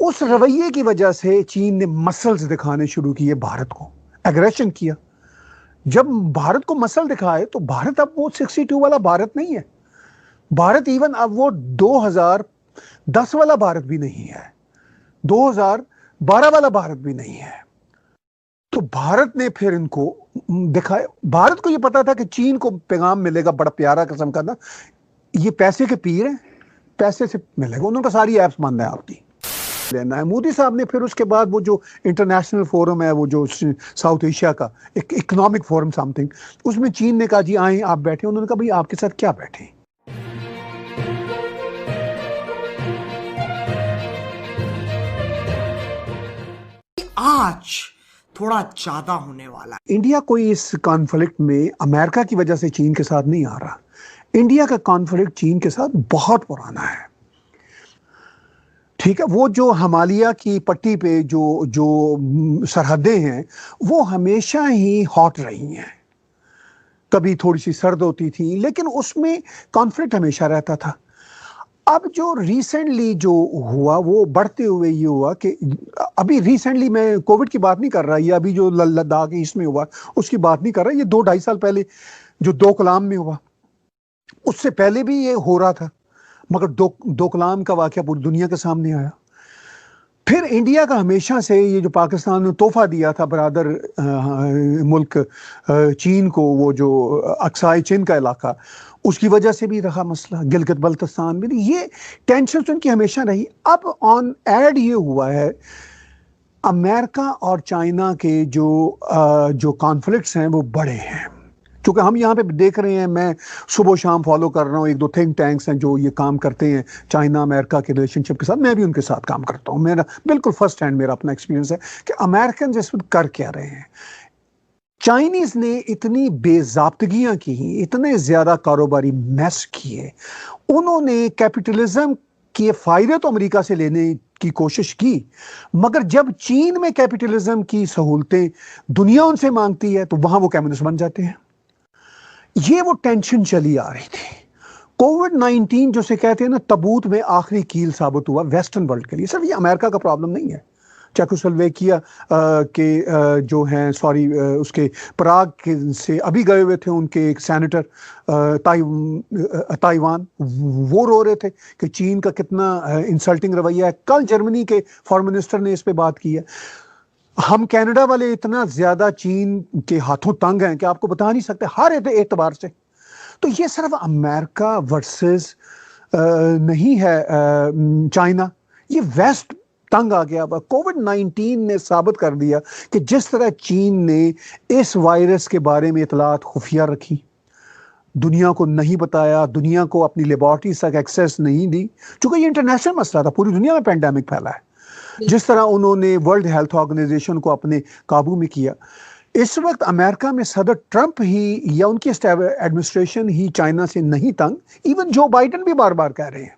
اس رویے کی وجہ سے چین نے مسلز دکھانے شروع کیے، بھارت کو ایگریشن کیا۔ جب بھارت کو مسل دکھائے تو بھارت اب وہ 62 والا بھارت نہیں ہے، بھارت ایون اب وہ 2010 والا بھارت بھی نہیں ہے، 2012 والا بھارت بھی نہیں ہے۔ تو بھارت نے پھر ان کو دکھایا، بھارت کو یہ پتا تھا کہ چین کو پیغام ملے گا بڑا پیارا قسم کا نا، یہ پیسے کے پیر ہیں، پیسے سے ملے گا، انہوں کا ساری ایپس بند ہے آپ کی لینا ہے۔ مودی صاحب نے پھر اس کے بعد وہ جو انٹرنیشنل فورم ہے، وہ جو ساؤتھ ایشیا کا اکنامک فورم سم تھنگ، اس میں چین نے کہا جی آئیں آپ بیٹھیں، انہوں نے کہا بھائی آپ کے ساتھ کیا بیٹھیں۔ آج تھوڑا زیادہ ہونے والا ہے۔ انڈیا کوئی اس کانفلکٹ میں امریکہ کی وجہ سے چین کے ساتھ نہیں آ رہا، انڈیا کا کانفلکٹ چین کے ساتھ بہت پرانا ہے، ٹھیک ہے۔ وہ جو ہمالیہ کی پٹی پہ جو سرحدیں ہیں وہ ہمیشہ ہی ہاٹ رہی ہیں، کبھی تھوڑی سی سرد ہوتی تھی لیکن اس میں کانفلکٹ ہمیشہ رہتا تھا۔ اب جو ریسنٹلی جو ہوا وہ بڑھتے ہوئے یہ ہوا کہ ابھی ریسنٹلی میں کووڈ کی بات نہیں کر رہا، یہ ابھی جو لداخ ایسٹ میں ہوا اس کی بات نہیں کر رہا، یہ 2-2.5 سال پہلے جو ڈوکلام میں ہوا اس سے پہلے بھی یہ ہو رہا تھا، مگر ڈوکلام کا واقعہ پوری دنیا کے سامنے آیا۔ پھر انڈیا کا ہمیشہ سے یہ جو پاکستان نے تحفہ دیا تھا برادر ملک چین کو، وہ جو اکسائے چین کا علاقہ، اس کی وجہ سے بھی رہا مسئلہ، گلگت بلتستان بھی، یہ ٹینشن ان کی ہمیشہ رہی۔ اب آن ایڈ یہ ہوا ہے امریکہ اور چائنا کے جو کانفلکٹس ہیں وہ بڑے ہیں، کیونکہ ہم یہاں پہ دیکھ رہے ہیں، میں صبح و شام فالو کر رہا ہوں، 1-2 تھنک ٹینکس ہیں جو یہ کام کرتے ہیں چائنا امریکہ کے ریلیشن شپ کے ساتھ، میں بھی ان کے ساتھ کام کرتا ہوں، میرا بالکل فرسٹ ہینڈ میرا اپنا ایکسپیرینس ہے کہ امریکن اس وقت کر کیا رہے ہیں۔ چائنیز نے اتنی بے ضابطگیاں کی، اتنے زیادہ کاروباری میس کیے، انہوں نے کیپٹلزم کے فائدے تو امریکہ سے لینے کی کوشش کی، مگر جب چین میں کیپٹلزم کی سہولتیں دنیا ان سے مانگتی ہے تو وہاں وہ کمیونسٹ بن جاتے ہیں۔ یہ وہ ٹینشن چلی آ رہی تھی۔ کووڈ-19 جو سے کہتے ہیں نا تابوت میں آخری کیل ثابت ہوا ویسٹرن ورلڈ کے لیے، صرف یہ امریکہ کا پرابلم نہیں ہے، چیکوسلویکیا کے جو ہیں اس کے پراگ سے ابھی گئے ہوئے تھے ان کے ایک سینیٹر تائیوان، وہ رو رہے تھے کہ چین کا کتنا انسلٹنگ رویہ ہے۔ کل جرمنی کے فارن منسٹر نے اس پہ بات کی ہے۔ ہم کینیڈا والے اتنا زیادہ چین کے ہاتھوں تنگ ہیں کہ آپ کو بتا نہیں سکتے ہر اعتبار سے۔ تو یہ صرف امریکہ ورسز نہیں ہے چائنا، یہ ویسٹ تنگ آ گیا۔ کووڈ-19 نے ثابت کر دیا کہ جس طرح چین نے اس وائرس کے بارے میں اطلاعات خفیہ رکھی، دنیا کو نہیں بتایا، دنیا کو اپنی لیبارٹریز تک ایکسیس نہیں دی، چونکہ یہ انٹرنیشنل مسئلہ تھا، پوری دنیا میں پینڈیمک پھیلا ہے، جس طرح انہوں نے ورلڈ ہیلتھ آرگنائزیشن کو اپنے قابو میں کیا۔ اس وقت امریکہ میں صدر ٹرمپ ہی یا ان کی ایڈمنسٹریشن ہی چائنا سے نہیں تنگ، ایون جو بائیڈن بھی بار بار کہہ رہے ہیں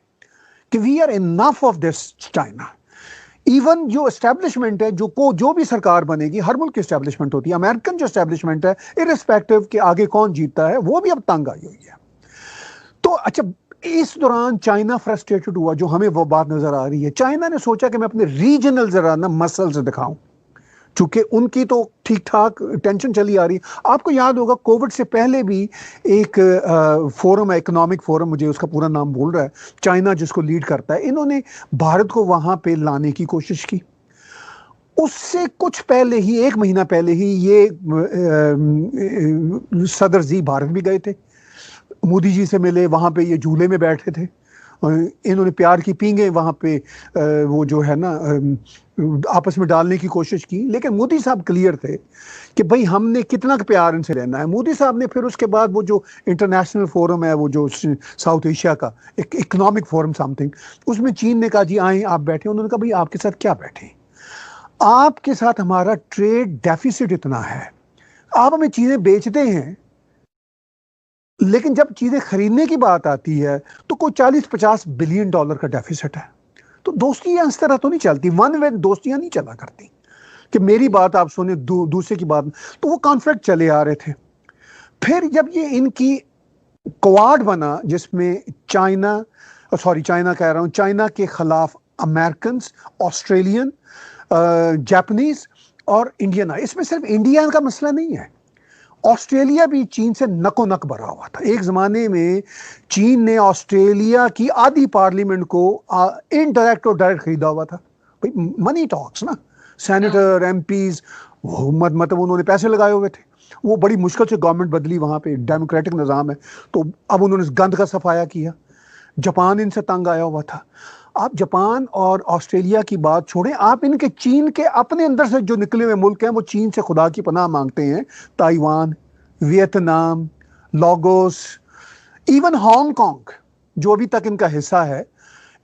کہ we are enough of this China. Even جو اسٹیبلشمنٹ ہے، جو بھی سرکار بنے گی، ہر ملک کی اسٹیبلشمنٹ ہوتی ہے، امریکن جو اسٹیبلشمنٹ ہے ارسپیکٹو کہ آگے کون جیتتا ہے، وہ بھی اب تنگ آئی ہوئی ہے۔ تو اچھا، اس دوران چائنا فرسٹریٹڈ ہوا، جو ہمیں وہ بات نظر آ رہی ہے، چائنا نے سوچا کہ میں اپنے ریجنل ذرا نا مسلز دکھاؤں، چونکہ ان کی تو ٹھیک ٹھاک ٹینشن چلی آ رہی ہے۔ آپ کو یاد ہوگا کووڈ سے پہلے بھی ایک فورم ہے، اکنامک فورم، مجھے اس کا پورا نام بھول رہا ہے، چائنا جس کو لیڈ کرتا ہے، انہوں نے بھارت کو وہاں پہ لانے کی کوشش کی۔ اس سے کچھ پہلے ہی، 1 مہینہ پہلے ہی، یہ صدر زی بھارت بھی گئے تھے، مودی جی سے ملے، وہاں پہ یہ جھولے میں بیٹھے تھے، انہوں نے پیار کی پینگیں وہاں پہ وہ جو ہے نا آپس میں ڈالنے کی کوشش کی، لیکن مودی صاحب کلیئر تھے کہ بھئی ہم نے کتنا پیار ان سے لینا ہے۔ مودی صاحب نے پھر اس کے بعد وہ جو انٹرنیشنل فورم ہے، وہ جو ساؤتھ ایشیا کا اکنامک فورم سم تھنگ، اس میں چین نے کہا جی آئیں آپ بیٹھیں، انہوں نے کہا بھئی آپ کے ساتھ کیا بیٹھیں، آپ کے ساتھ ہمارا ٹریڈ ڈیفیسٹ اتنا ہے، آپ ہمیں چیزیں بیچتے ہیں، لیکن جب چیزیں خریدنے کی بات آتی ہے تو کوئی 40-50 بلین ڈالر کا ڈیفیسٹ ہے۔ تو دوستیاں اس طرح تو نہیں چلتی، ون وے دوستیاں نہیں چلا کرتی کہ میری بات آپ سنیں دوسرے کی بات، تو وہ کانفلکٹ چلے آ رہے تھے۔ پھر جب یہ ان کی کوواڈ بنا، جس میں چائنا کہہ رہا ہوں، چائنا کے خلاف امریکنس, آسٹریلین, جاپنیز اور انڈین آئے. اس میں صرف انڈیا کا مسئلہ نہیں ہے, آسٹریلیا بھی چین سے نک و نک بھرا ہوا تھا. ایک زمانے میں چین نے آسٹریلیا کی آدھی پارلیمنٹ کو انڈائریکٹ اور ڈائریکٹ خریدا ہوا تھا. منی ٹاکس نا, سینیٹر, ایم پیز, مطلب انہوں نے پیسے لگائے ہوئے تھے. وہ بڑی مشکل سے گورنمنٹ بدلی, وہاں پہ ڈیموکریٹک نظام ہے, تو اب انہوں نے گند کا صفایا کیا. جاپان ان سے تنگ آیا ہوا تھا. آپ جاپان اور آسٹریلیا کی بات چھوڑیں, آپ ان کے چین کے اپنے اندر سے جو نکلے ہوئے ملک ہیں وہ چین سے خدا کی پناہ مانگتے ہیں. Taiwan, Vietnam, Lagos, even Hong Kong جو ابھی تک ان کا حصہ ہے,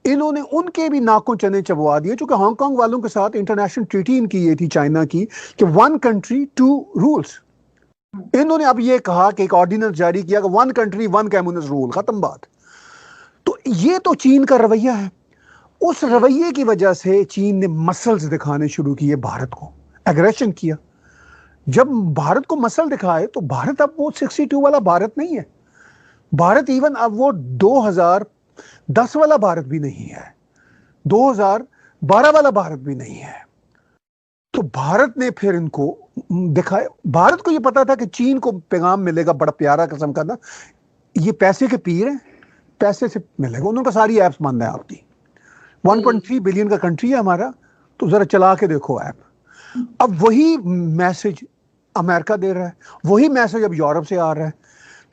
انہوں نے ان کے بھی ناکوں چنے چبوا دیے, چونکہ ہانگ کانگ والوں کے ساتھ انٹرنیشنل ٹریٹی ان کی یہ تھی چائنا کی کہ 1 country 2 rules. انہوں نے اب یہ کہا کہ ایک آرڈیننس جاری کیا کہ 1 country 1 communist rule, ختم بات. تو یہ تو چین کا رویہ ہے. اس رویے کی وجہ سے چین نے مسلز دکھانے شروع کیے, بھارت کو ایگریشن کیا. جب بھارت کو مسل دکھائے تو بھارت اب وہ 62 والا بھارت نہیں ہے. بھارت ایون اب وہ 2010 والا بھارت بھی نہیں ہے, 2012 والا بھارت بھی نہیں ہے. تو بھارت نے پھر ان کو دکھائے. بھارت کو یہ پتا تھا کہ چین کو پیغام ملے گا بڑا پیارا قسم کا نا, یہ پیسے کے پیر ہیں, پیسے سے ملے گا. انہوں کا ساری ایپس بند ہے آپ کی. 1.3 بلین کا کنٹری ہے ہمارا, تو ذرا چلا کے دیکھو ایپ. اب وہی میسج امریکہ دے رہا ہے, وہی میسج اب یورپ سے آ رہا ہے.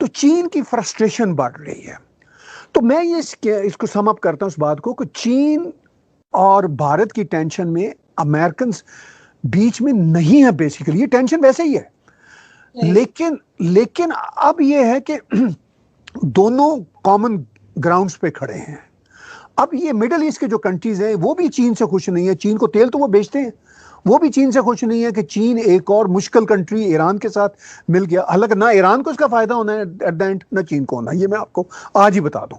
تو چین کی فرسٹریشن بڑھ رہی ہے. تو میں یہ اس کو سم اپ کرتا ہوں اس بات کو کہ چین اور بھارت کی ٹینشن میں امریکنز بیچ میں نہیں ہے. بیسیکلی یہ ٹینشن ویسے ہی ہے, لیکن اب یہ ہے کہ دونوں کامن گراؤنڈز پہ کھڑے ہیں. اب یہ مڈل ایسٹ کے جو کنٹریز ہیں وہ بھی چین سے خوش نہیں ہے. چین کو تیل تو وہ بیچتے ہیں, وہ بھی چین سے خوش نہیں ہے کہ چین ایک اور مشکل کنٹری ایران کے ساتھ مل گیا. حالانکہ نہ ایران کو اس کا فائدہ ہونا ہے ایٹ دا اینڈ, نہ چین کو ہونا ہے. یہ میں آپ کو آج ہی بتا دوں.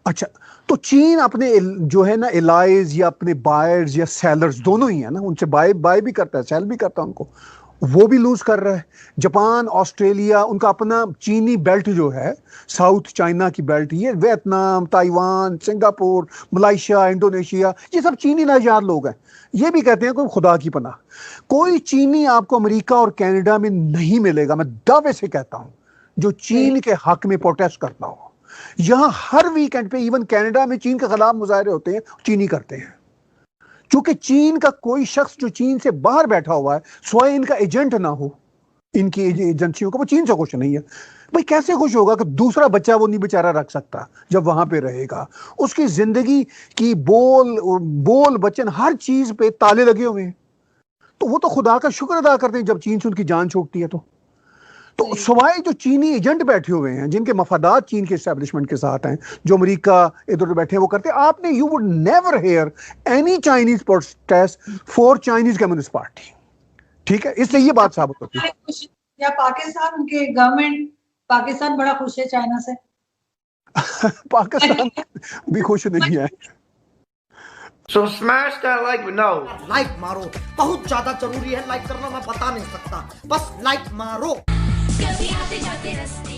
اچھا, تو چین اپنے جو ہے نا الائز یا اپنے بائرز یا سیلرز دونوں ہی ہیں نا, ان سے بائی بھی کرتا ہے, سیل بھی کرتا ہے ان کو, وہ بھی لوز کر رہا ہے. جاپان, آسٹریلیا, ان کا اپنا چینی بیلٹ جو ہے, ساؤتھ چائنا کی بیلٹ, یہ Vietnam, Taiwan, Singapore, Malaysia, Indonesia, یہ سب چینی نژاد لوگ ہیں. یہ بھی کہتے ہیں کہ خدا کی پناہ کوئی چینی آپ کو امریکہ اور کینیڈا میں نہیں ملے گا, میں دعوے سے کہتا ہوں, جو چین کے حق میں پروٹیسٹ کرتا ہو. یہاں ہر ویکینڈ پہ ایون کینیڈا میں چین کے خلاف مظاہرے ہوتے ہیں, چینی کرتے ہیں. چونکہ چین کا کوئی شخص جو چین سے باہر بیٹھا ہوا ہے, سوائے ان کا ایجنٹ نہ ہو, ان کی ایجنسیوں کا, وہ چین سے خوش نہیں ہے. بھائی کیسے خوش ہوگا کہ دوسرا بچہ وہ نہیں بیچارہ رکھ سکتا جب وہاں پہ رہے گا. اس کی زندگی کی بول بچن ہر چیز پہ تالے لگے ہوئے ہیں. تو وہ تو خدا کا شکر ادا کرتے ہیں جب چین سے ان کی جان چھوٹتی ہے. تو سوائے جو چینی ایجنٹ بیٹھے ہوئے ہیں جن کے مفادات چین کے اسٹیبلشمنٹ کے ساتھ ہیں, جو امریکہ ادھر بیٹھے ہیں وہ کرتے ہیں. آپ نے you would never hear any Chinese protest for Chinese Communist Party. ٹھیک ہے, اس لیے یہ بات ثابت ہوتی ہے. یا پاکستان, ان کے گورنمنٹ پاکستان بڑا خوش ہے چائنا سے. پاکستان بھی خوش نہیں ہے. So smash that like but no. Like مارو, بہت زیادہ ضروری ہے لائک کرنا, میں بتا نہیں سکتا, بس لائک مارو. کبھی آتے جاتے رستے